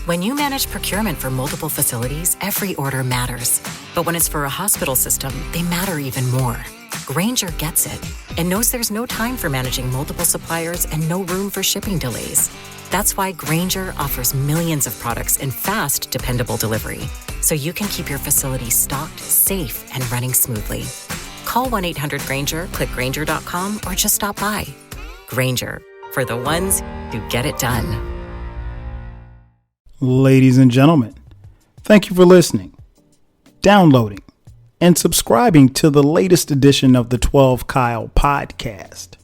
When you manage procurement for multiple facilities, every order matters. But when it's for a hospital system, they matter even more. Grainger gets it and knows there's no time for managing multiple suppliers and no room for shipping delays. That's why Grainger offers millions of products in fast, dependable delivery, so you can keep your facility stocked, safe, and running smoothly. Call 1-800-GRAINGER, click Grainger.com, or just stop by. Grainger, for the ones who get it done. Ladies and gentlemen, thank you for listening, downloading, and subscribing to the latest edition of the 12 Kyle podcast.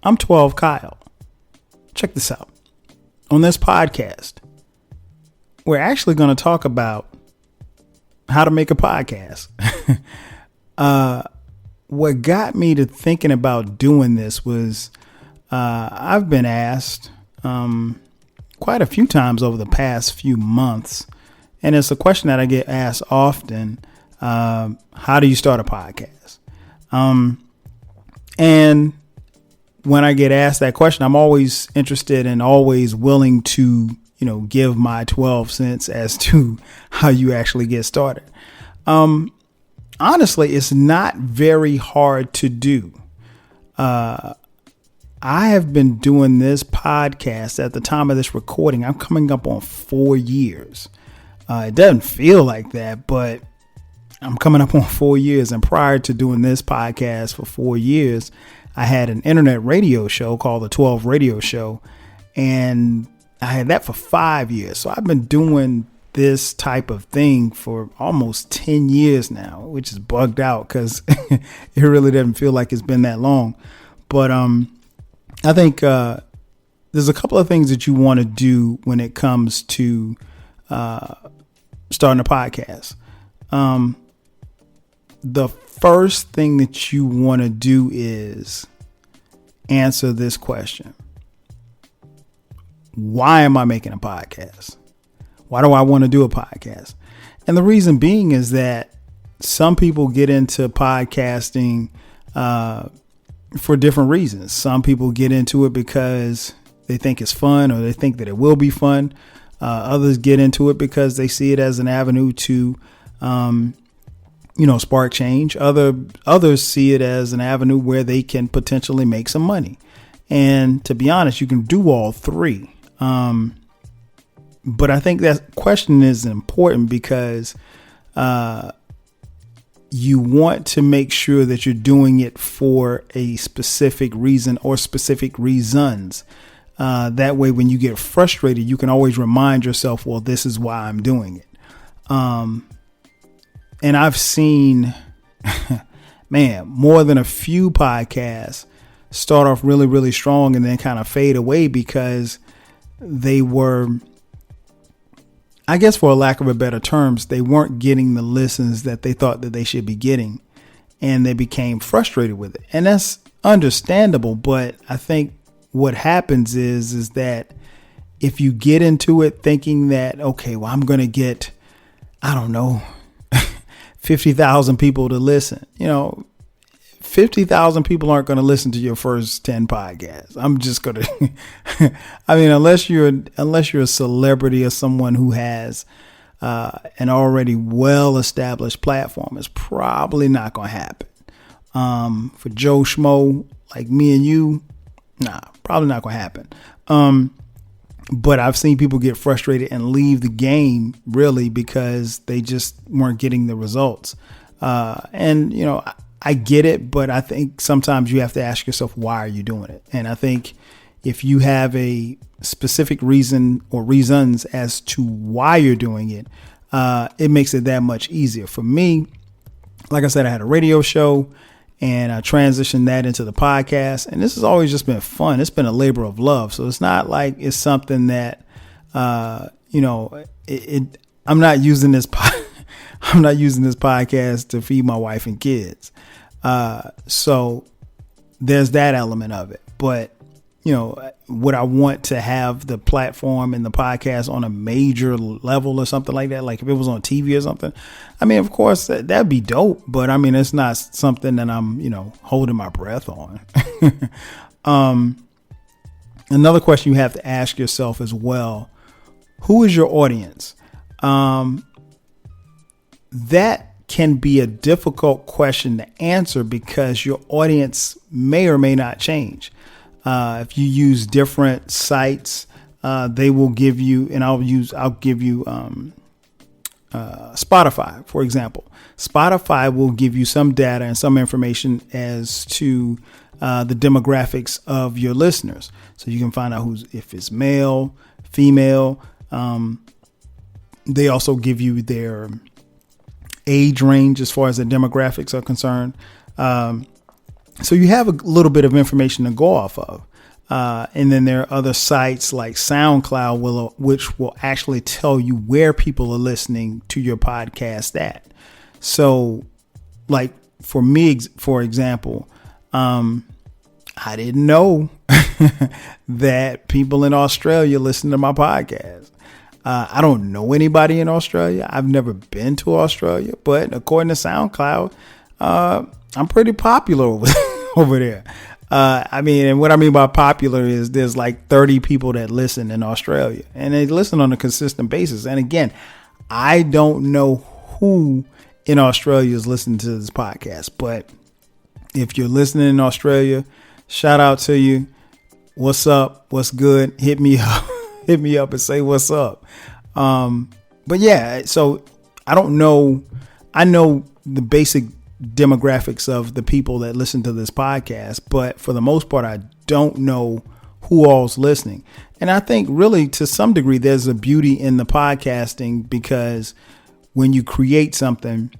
I'm 12 Kyle. Check this out. On this podcast, we're actually going to talk about how to make a podcast. What got me to thinking about doing this was I've been asked quite a few times over the past few months, and it's a question that I get asked often. How do you start a podcast? And when I get asked that question, I'm always interested and always willing to, give my 12 cents as to how you actually get started. Honestly, it's not very hard to do. I have been doing this podcast at the time of this recording. I'm coming up on 4 years. It doesn't feel like that, but I'm coming up on 4 years. And prior to doing this podcast for 4 years, I had an internet radio show called the 12 Radio Show, and I had that for 5 years. So I've been doing this type of thing for almost 10 years now, which is bugged out because it really doesn't feel like it's been that long. But I think there's a couple of things that you want to do when it comes to starting a podcast. The first thing that you want to do is answer this question. Why am I making a podcast? Why do I want to do a podcast? And the reason being is that some people get into podcasting for different reasons. Some people get into it because they think it's fun or they think that it will be fun. Others get into it because they see it as an avenue to spark change. Others see it as an avenue where they can potentially make some money. And to be honest, you can do all three. But I think that question is important because you want to make sure that you're doing it for a specific reason or specific reasons. That way, when you get frustrated, you can always remind yourself, well, this is why I'm doing it. And I've seen, more than a few podcasts start off really, really strong and then kind of fade away because they were, I guess for a lack of a better terms, they weren't getting the listens that they thought that they should be getting. And they became frustrated with it. And that's understandable. But I think what happens is that if you get into it thinking that, okay, well, I'm going to get, 50,000 people to listen. 50,000 people aren't going to listen to your first 10 podcasts. I'm just going to, unless you're a celebrity or someone who has an already well-established platform, it's probably not going to happen. For Joe Schmo like me and you, probably not going to happen. But I've seen people get frustrated and leave the game really because they just weren't getting the results. I get it, but I think sometimes you have to ask yourself, why are you doing it? And I think if you have a specific reason or reasons as to why you're doing it, it makes it that much easier. For me, like I said, I had a radio show and I transitioned that into the podcast. And this has always just been fun. It's been a labor of love. So it's not like it's something that, I'm not using this podcast to feed my wife and kids. So there's that element of it. But, would I want to have the platform and the podcast on a major level or something like that? Like if it was on TV or something, of course that'd be dope, but it's not something that I'm, holding my breath on. And another question you have to ask yourself as well, who is your audience? That can be a difficult question to answer because your audience may or may not change. If you use different sites, they will give you, and I'll give you Spotify, for example. Spotify will give you some data and some information as to the demographics of your listeners. So you can find out if it's male, female. They also give you their age range as far as the demographics are concerned. So you have a little bit of information to go off of. And then there are other sites like SoundCloud, which will actually tell you where people are listening to your podcast at. So like for me, for example, I didn't know that people in Australia listen to my podcast. I don't know anybody in Australia. I've never been to Australia, but according to SoundCloud, I'm pretty popular over there. And what I mean by popular is there's like 30 people that listen in Australia, and they listen on a consistent basis. And again, I don't know who in Australia is listening to this podcast, but if you're listening in Australia, shout out to you. What's up? What's good? Hit me up. Hit me up and say what's up. But yeah, so I don't know. I know the basic demographics of the people that listen to this podcast, but for the most part, I don't know who all's listening. And I think really to some degree, there's a beauty in the podcasting because when you create something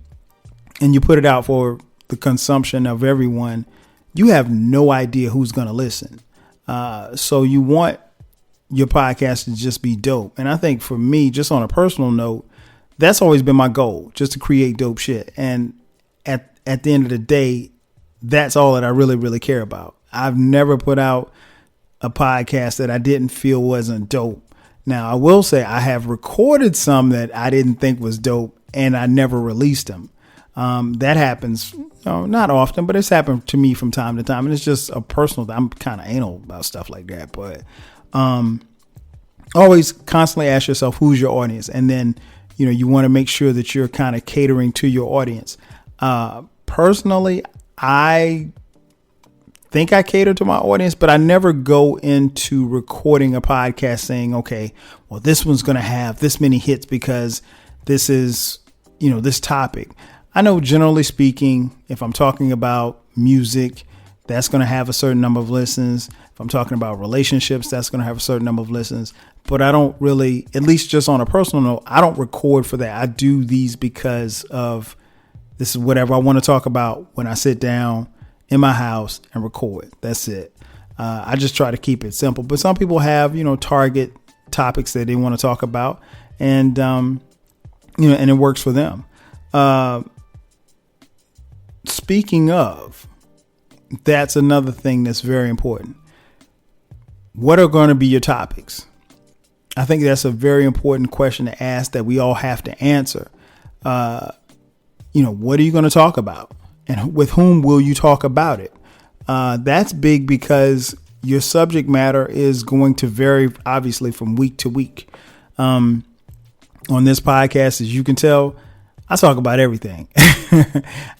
and you put it out for the consumption of everyone, you have no idea who's going to listen. So you want your podcast to just be dope. And I think for me, just on a personal note, that's always been my goal, just to create dope shit. And at the end of the day, that's all that I really, really care about. I've never put out a podcast that I didn't feel wasn't dope. Now, I will say I have recorded some that I didn't think was dope and I never released them. That happens, not often, but it's happened to me from time to time. And it's just a personal thing. I'm kind of anal about stuff like that. But always constantly ask yourself, who's your audience? And then, you want to make sure that you're kind of catering to your audience. Personally, I think I cater to my audience, but I never go into recording a podcast saying, okay, well, this one's going to have this many hits because this is, this topic. I know generally speaking, if I'm talking about music, that's going to have a certain number of listens. If I'm talking about relationships, that's going to have a certain number of listens. But I don't really, at least just on a personal note, I don't record for that. I do these because of this is whatever I want to talk about when I sit down in my house and record. That's it. I just try to keep it simple. But some people have, target topics that they want to talk about, and and it works for them. Speaking of, that's another thing that's very important. What are going to be your topics? I think that's a very important question to ask that we all have to answer. What are you going to talk about? And with whom will you talk about it? That's big because your subject matter is going to vary, obviously, from week to week. On this podcast, as you can tell, I talk about everything.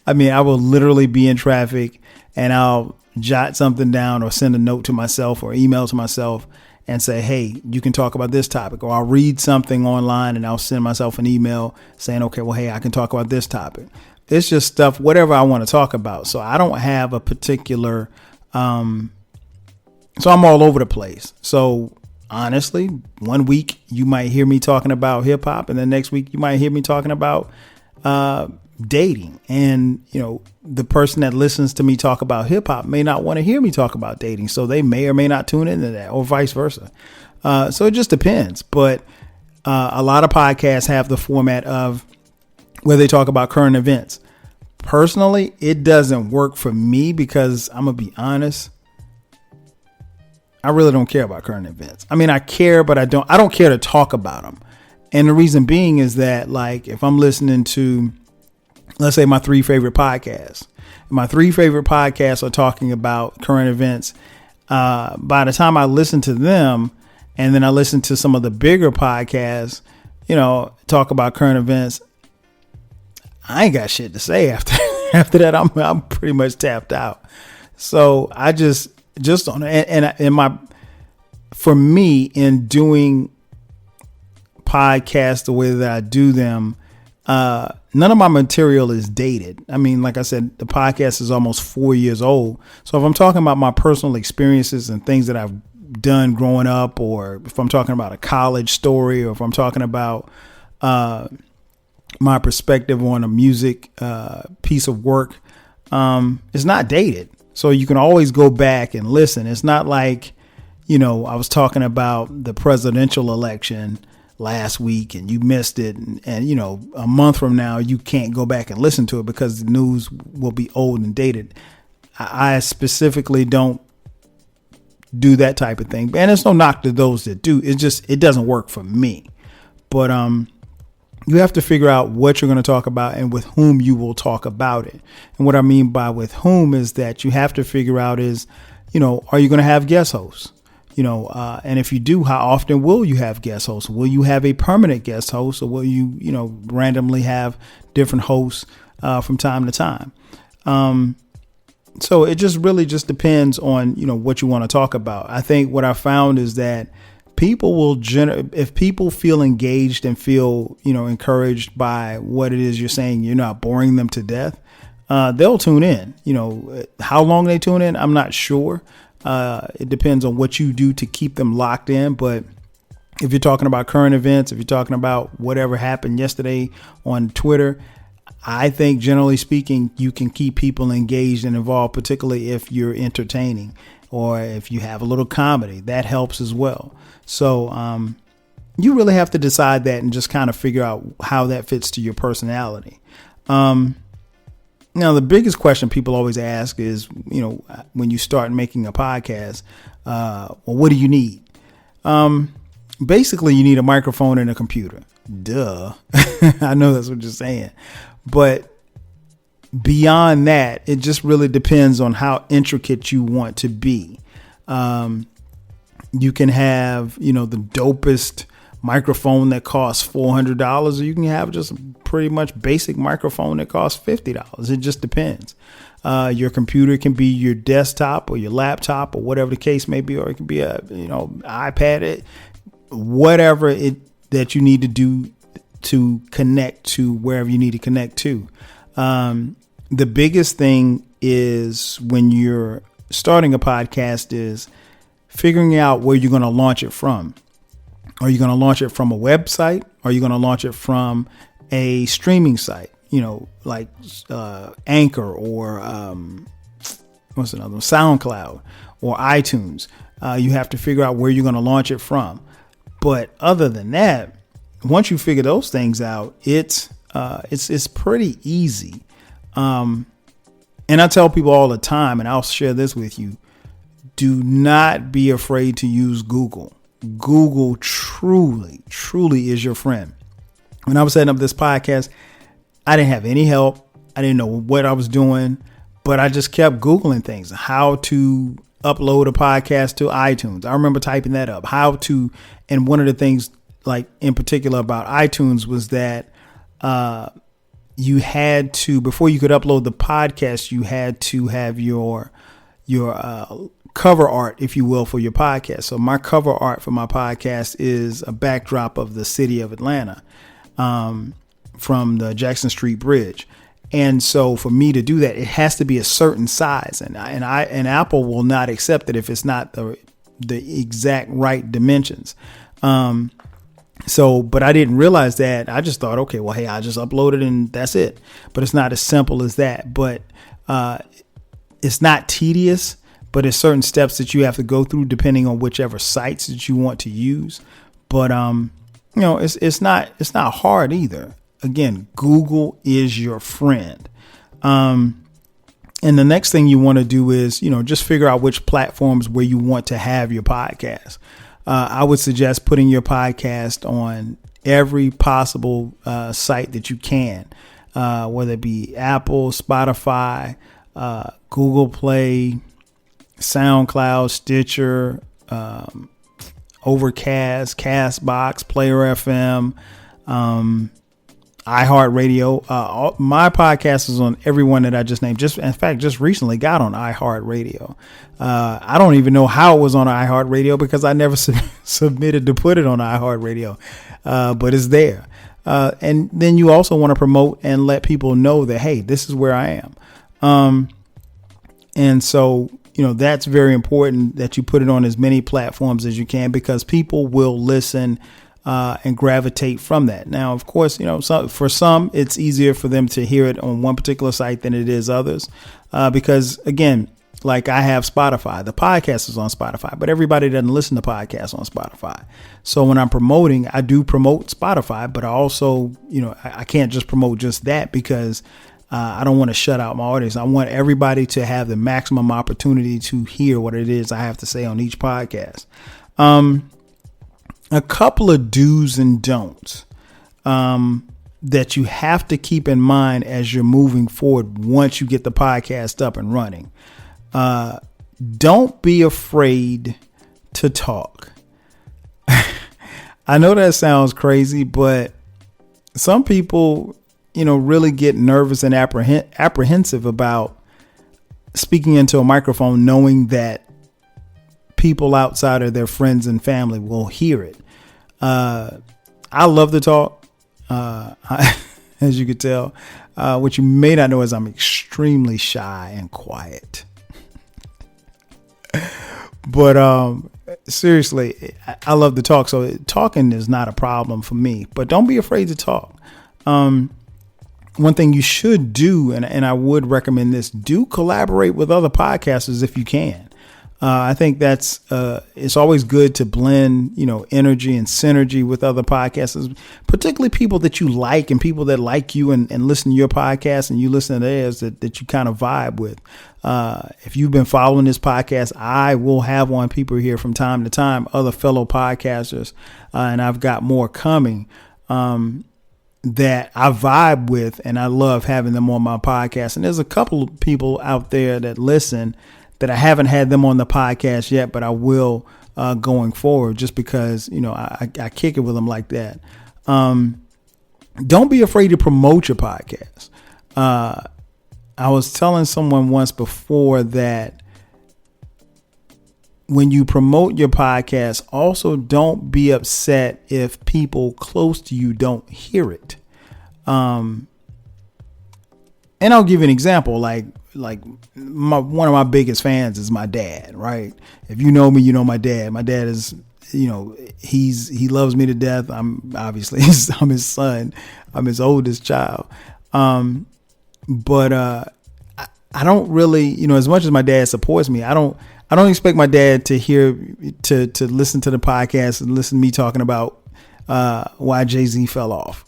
I will literally be in traffic and I'll jot something down or send a note to myself or email to myself and say, hey, you can talk about this topic. Or I'll read something online and I'll send myself an email saying, okay, well, hey, I can talk about this topic. It's just stuff, whatever I want to talk about. So I don't have a particular, so I'm all over the place. So honestly, one week you might hear me talking about hip hop, and the next week you might hear me talking about dating. And, the person that listens to me talk about hip hop may not want to hear me talk about dating. So they may or may not tune into that, or vice versa. So it just depends. But a lot of podcasts have the format of where they talk about current events. Personally, it doesn't work for me because I'm going to be honest. I really don't care about current events. I care, but I don't care to talk about them. And the reason being is that, like, if I'm listening to, let's say, my 3 favorite podcasts, are talking about current events, by the time I listen to them, and then I listen to some of the bigger podcasts, talk about current events, I ain't got shit to say after after that. I'm pretty much tapped out. So I just on and for me in doing podcasts the way that I do them, none of my material is dated. I mean, like I said, the podcast is almost 4 years old. So if I'm talking about my personal experiences and things that I've done growing up, or if I'm talking about a college story, or if I'm talking about my perspective on a music piece of work, it's not dated. So you can always go back and listen. It's not like, I was talking about the presidential election last week and you missed it. And a month from now, you can't go back and listen to it because the news will be old and dated. I specifically don't do that type of thing. And it's no knock to those that do. It doesn't work for me. But you have to figure out what you're going to talk about and with whom you will talk about it. And what I mean by with whom is that you have to figure out is, are you going to have guest hosts? And if you do, how often will you have guest hosts? Will you have a permanent guest host, or will you, randomly have different hosts from time to time? So it just really just depends on, what you want to talk about. I think what I found is that people will if people feel engaged and feel, encouraged by what it is you're saying, you're not boring them to death. They'll tune in. How long they tune in, I'm not sure. It depends on what you do to keep them locked in. But if you're talking about current events, if you're talking about whatever happened yesterday on Twitter, I think generally speaking, you can keep people engaged and involved, particularly if you're entertaining or if you have a little comedy. That helps as well. So you really have to decide that and just kind of figure out how that fits to your personality. Now, the biggest question people always ask is, when you start making a podcast, well, what do you need? Basically, you need a microphone and a computer. Duh. I know that's what you're saying. But beyond that, it just really depends on how intricate you want to be. You can have, the dopest microphone that costs $400, or you can have just a pretty much basic microphone that costs $50. It just depends. Your computer can be your desktop or your laptop or whatever the case may be, or it can be a iPad, whatever that you need to do to connect to wherever you need to connect to. The biggest thing is when you're starting a podcast is figuring out where you're going to launch it from. Are you going to launch it from a website? Or are you going to launch it from a streaming site? Like Anchor or what's another one? SoundCloud or iTunes. You have to figure out where you're going to launch it from. But other than that, once you figure those things out, it's pretty easy. And I tell people all the time, and I'll share this with you, do not be afraid to use Google. Google truly is your friend. When I was setting up this podcast, I didn't have any help. I didn't know what I was doing, but I just kept Googling things, how to upload a podcast to iTunes. I remember typing that up, and one of the things like in particular about iTunes was that you had to, before you could upload the podcast, you had to have your cover art, if you will, for your podcast. So my cover art for my podcast is a backdrop of the city of Atlanta from the Jackson Street Bridge. And so for me to do that, it has to be a certain size, and Apple will not accept it if it's not the exact right dimensions. But I didn't realize that. I just thought, okay, well, hey, I just upload it and that's it. But it's not as simple as that. But it's not tedious, but it's certain steps that you have to go through depending on whichever sites that you want to use. But it's not hard either. Again, Google is your friend. And the next thing you want to do is, just figure out which platforms where you want to have your podcast. I would suggest putting your podcast on every possible site that you can, whether it be Apple, Spotify, Google Play, SoundCloud, Stitcher, Overcast, Castbox, Player FM, iHeartRadio. My podcast is on every one that I just named. Just recently got on iHeartRadio. I don't even know how it was on iHeartRadio because I never submitted to put it on iHeartRadio, but it's there. And then you also want to promote and let people know that, hey, this is where I am. And so, that's very important that you put it on as many platforms as you can, because people will listen and gravitate from that. Now, of course, for some, it's easier for them to hear it on one particular site than it is others, because, again, like I have Spotify, the podcast is on Spotify, but everybody doesn't listen to podcasts on Spotify. So when I'm promoting, I do promote Spotify, but I also, I can't just promote just that, because I don't want to shut out my audience. I want everybody to have the maximum opportunity to hear what it is I have to say on each podcast. A couple of do's and don'ts that you have to keep in mind as you're moving forward once you get the podcast up and running. Don't be afraid to talk. I know that sounds crazy, but some people, really get nervous and apprehensive about speaking into a microphone, knowing that people outside of their friends and family will hear it. I love to talk. As you could tell, what you may not know is I'm extremely shy and quiet. But seriously, I love to talk. So talking is not a problem for me, but don't be afraid to talk. One thing you should do, and I would recommend this, do collaborate with other podcasters if you can. I think that's it's always good to blend, energy and synergy with other podcasters, particularly people that you like and people that like you and listen to your podcast and you listen to theirs that you kind of vibe with. If you've been following this podcast, I will have on people here from time to time, other fellow podcasters, and I've got more coming that I vibe with, and I love having them on my podcast. And there's a couple of people out there that listen that I haven't had them on the podcast yet, but I will going forward, just because, I kick it with them like that. Don't be afraid to promote your podcast. I was telling someone once before that when you promote your podcast, also don't be upset if people close to you don't hear it. And I'll give you an example. Like one of my biggest fans is my dad, right? If you know me, you know my dad. My dad is, he loves me to death. I'm his son. I'm his oldest child. But I don't really, as much as my dad supports me, I don't expect my dad to to listen to the podcast and listen to me talking about why Jay-Z fell off.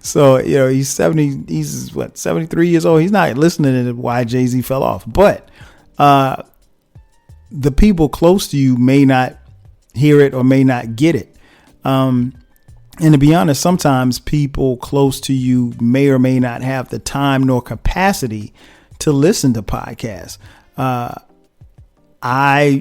So, he's 73 years old. He's not listening to why Jay-Z fell off, but the people close to you may not hear it or may not get it. And to be honest, sometimes people close to you may or may not have the time nor capacity to listen to podcasts. I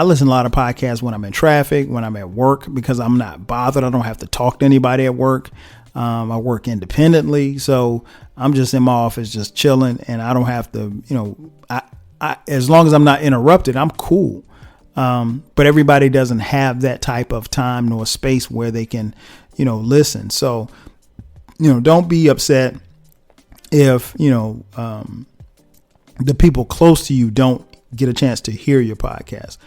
listen to a lot of podcasts when I'm in traffic, when I'm at work, because I'm not bothered. I don't have to talk to anybody at work. I work independently, so I'm just in my office, just chilling, and I don't have to, I as long as I'm not interrupted, I'm cool. But everybody doesn't have that type of time nor space where they can, listen. So, don't be upset if, the people close to you don't get a chance to hear your podcast.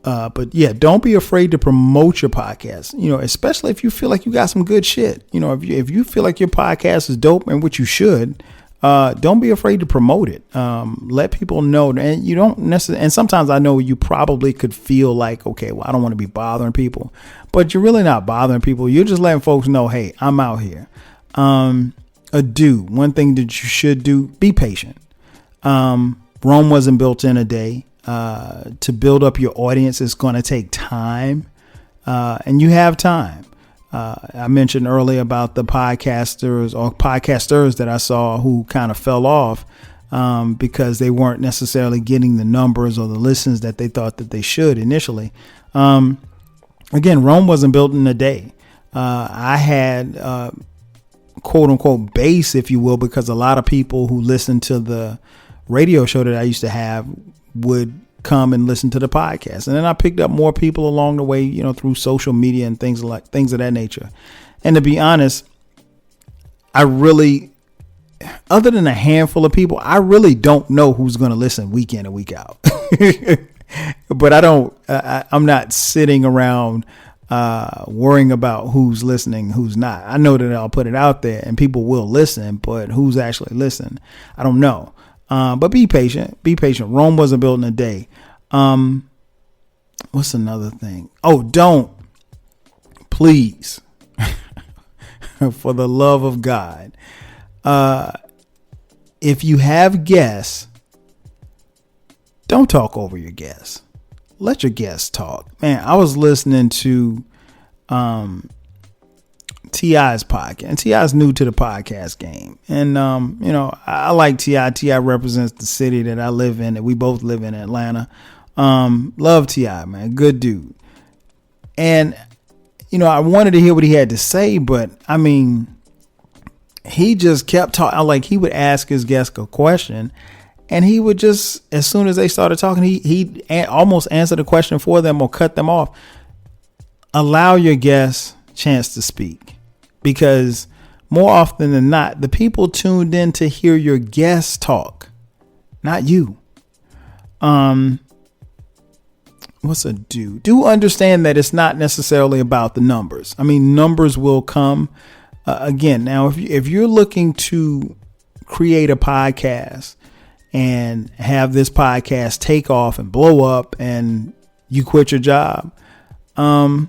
But yeah, don't be afraid to promote your podcast, especially if you feel like you got some good shit. If you feel like your podcast is dope, and which you should, don't be afraid to promote it. Let people know. And you don't necessarily, and sometimes I know you probably could feel like, okay, well, I don't want to be bothering people, but you're really not bothering people. You're just letting folks know, hey, I'm out here. One thing that you should do, be patient. Rome wasn't built in a day. To build up your audience is going to take time, and you have time. I mentioned earlier about the podcasters that I saw who kind of fell off. because they weren't necessarily getting the numbers or the listens that they thought that they should initially. Again, Rome wasn't built in a day. I had quote unquote base, if you will, because a lot of people who listen to the radio show that I used to have would come and listen to the podcast. And then I picked up more people along the way, through social media and things of that nature. And to be honest, other than a handful of people, I really don't know who's going to listen week in and week out. But I'm not sitting around worrying about who's listening, who's not. I know that I'll put it out there and people will listen, but who's actually listening, I don't know. But be patient. Rome wasn't built in a day. What's another thing? Oh, please, for the love of God, if you have guests, don't talk over your guests. Let your guests talk. Man, I was listening to T.I.'s podcast, and T.I.'s new to the podcast game. And, I like T.I. T.I. represents the city that I live in, that we both live in, Atlanta. Love T.I., man. Good dude. And, I wanted to hear what he had to say, but I mean, he just kept talking. Like, he would ask his guest a question, and he would just, as soon as they started talking, he'd almost answer the question for them or cut them off. Allow your guests a chance to speak, because more often than not, the people tuned in to hear your guests talk, not you. Do understand that it's not necessarily about the numbers. I mean, numbers will come. Again, now, if you're looking to create a podcast and have this podcast take off and blow up and you quit your job, I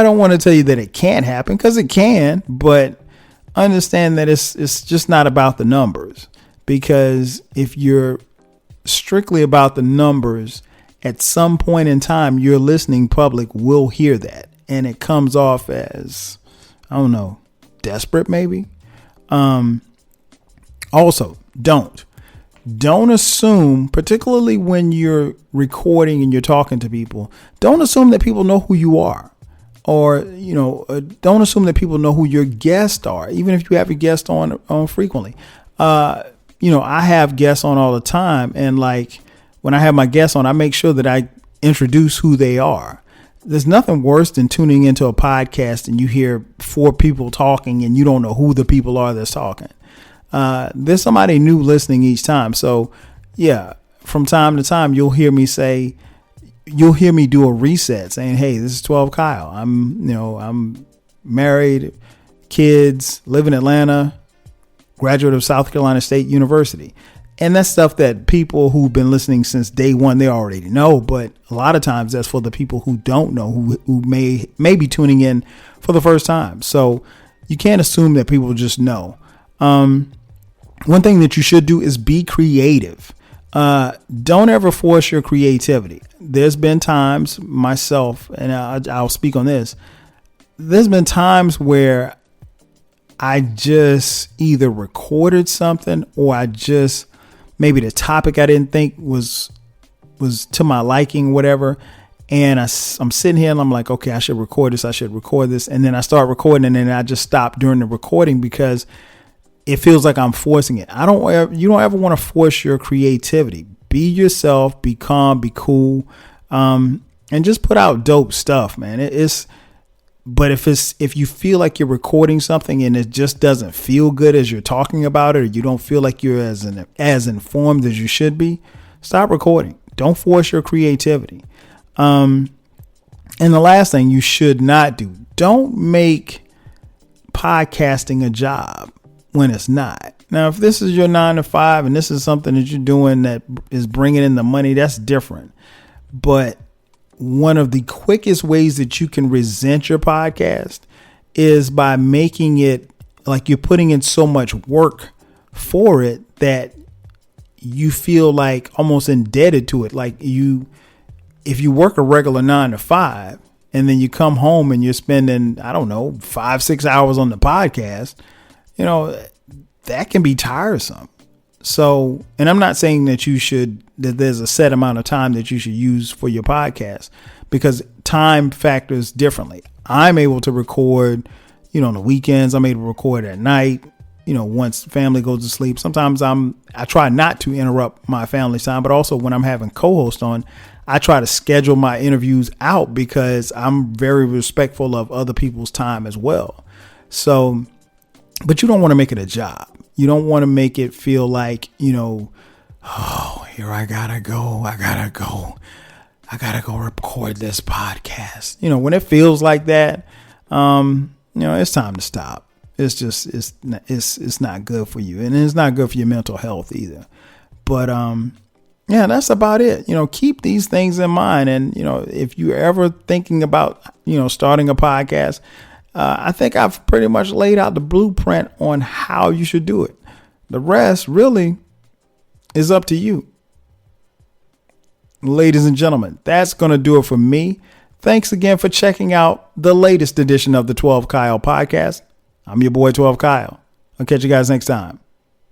don't want to tell you that it can't happen, because it can, but understand that it's just not about the numbers. Because if you're strictly about the numbers, at some point in time, your listening public will hear that. And it comes off as, I don't know, desperate maybe. Also, don't assume, particularly when you're recording and you're talking to people, don't assume that people know who you are. Or, don't assume that people know who your guests are, even if you have your guests on frequently. I have guests on all the time. And like, when I have my guests on, I make sure that I introduce who they are. There's nothing worse than tuning into a podcast and you hear 4 people talking and you don't know who the people are that's talking. There's somebody new listening each time. So yeah, from time to time, you'll hear me do a reset saying, hey, this is 12 Kyle. I'm married, kids, live in Atlanta, graduate of South Carolina State University. And that's stuff that people who've been listening since day one, they already know. But a lot of times that's for the people who don't know, who may be tuning in for the first time. So you can't assume that people just know. One thing that you should do is be creative. Don't ever force your creativity. There's been times myself, and I'll speak on this. There's been times where I just either recorded something or maybe the topic I didn't think was to my liking, whatever. And I'm sitting here and I'm like, okay, I should record this. And then I start recording and then I just stop during the recording because it feels like I'm forcing it. You don't ever want to force your creativity. Be yourself, be calm, be cool. And just put out dope stuff, man. But if you feel like you're recording something and it just doesn't feel good as you're talking about it, or you don't feel like you're as informed as you should be, stop recording. Don't force your creativity. And the last thing you should not do, don't make podcasting a job when it's not. Now, if this is your 9 to 5 and this is something that you're doing that is bringing in the money, that's different. But one of the quickest ways that you can resent your podcast is by making it like you're putting in so much work for it that you feel like almost indebted to it. Like if you work a regular 9 to 5 and then you come home and you're spending, 5-6 hours on the podcast, that can be tiresome. So, and I'm not saying that that there's a set amount of time that you should use for your podcast, because time factors differently. I'm able to record, on the weekends. I'm able to record at night, once family goes to sleep. Sometimes I try not to interrupt my family's time, but also when I'm having co-host on, I try to schedule my interviews out because I'm very respectful of other people's time as well. So, but you don't want to make it a job. You don't want to make it feel like, oh, here I gotta go record this podcast. When it feels like that, it's time to stop. It's just, it's not good for you, and it's not good for your mental health either. But, yeah, that's about it. Keep these things in mind. And, if you're ever thinking about, starting a podcast, I think I've pretty much laid out the blueprint on how you should do it. The rest really is up to you. Ladies and gentlemen, that's going to do it for me. Thanks again for checking out the latest edition of the 12 Kyle podcast. I'm your boy 12 Kyle. I'll catch you guys next time.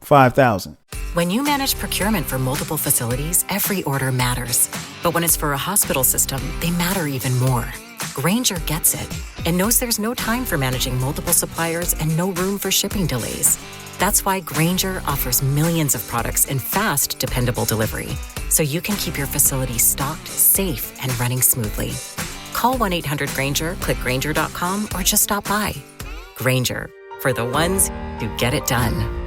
5,000. When you manage procurement for multiple facilities, every order matters. But when it's for a hospital system, they matter even more. Grainger gets it and knows there's no time for managing multiple suppliers and no room for shipping delays. That's why Grainger offers millions of products in fast, dependable delivery, so you can keep your facility stocked, safe, and running smoothly. Call 1-800-GRAINGER, click Grainger.com, or just stop by. Grainger, for the ones who get it done.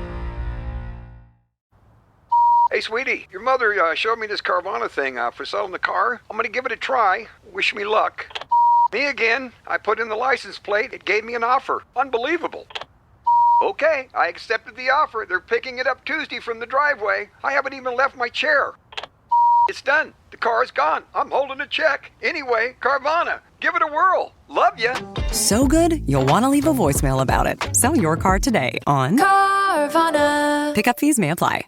Hey, sweetie, your mother showed me this Carvana thing for selling the car. I'm going to give it a try. Wish me luck. Me again. I put in the license plate. It gave me an offer. Unbelievable. Okay, I accepted the offer. They're picking it up Tuesday from the driveway. I haven't even left my chair. It's done. The car is gone. I'm holding a check. Anyway, Carvana, give it a whirl. Love ya. So good, you'll want to leave a voicemail about it. Sell your car today on Carvana. Pickup fees may apply.